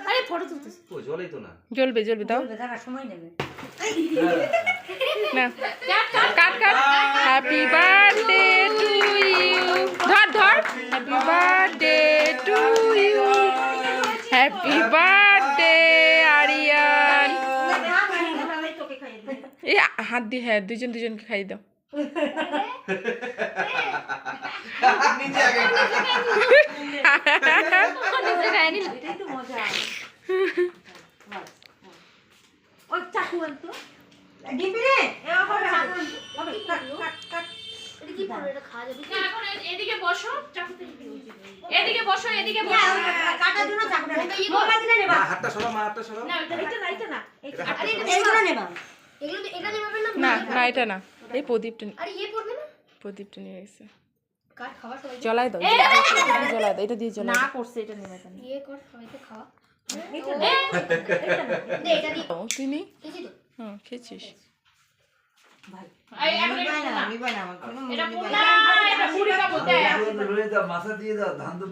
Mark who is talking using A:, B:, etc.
A: আরে ফটো তুলতেছি।
B: ও জ্বলেই তো না।
C: জ্বলবে দাও
A: দাঁড়া, সময় নেবে।
C: না কাট হ্যাপি বার্থডে টু ইউ ধর happy birthday to you happy birthday Aryan এই হাত দিয়ে হ্যাঁ দুজনকে খাইয়ে দাও
B: নিজে আগে
A: এটাই তো মজা। ওই চাকু আনতো। ডিম্পি রে,
D: এটা কি পড়ে এটা খাওয়া যাবে? এখন এদিকে বসো, চাকুতে এদিকে বসো, এদিকে বসো।
A: কাটার জন্য চাকুটা নেই। মোমবাতি দিলে নেবা।
B: মা হাতটা সরাও, মা হাতটা সরাও।
A: না, এটা না।
D: আরে
A: এইগুলো নেবা।
D: এগুলো এটা নেবে না?
C: না এটা না এই প্রদীপটা
D: আরে ইয়ে পড়বে না?
C: প্রদীপটা নিয়ে গেছে
D: কাট খাওয়া সবাই
C: জ্বলাই দাও জ্বলাই দাও এটা দিয়ে জ্বলাই
A: না করছে এটা নেবা কেন?
D: ইয়ে কর সবাইকে খাওয়া।
A: এটা না।
D: দে এটা দি।
C: দাও তিনি
D: খেয়েছি তো?
C: হ্যাঁ খেয়েছিস
A: ভাই।
D: এই এখন
A: আমি বানা আমার কোনো
D: এটা
A: মুড়ি
D: পুরো
A: বানা।
D: এটা মুড়ি খাবো দে।
E: মাথা দিয়ে দাও ধান তো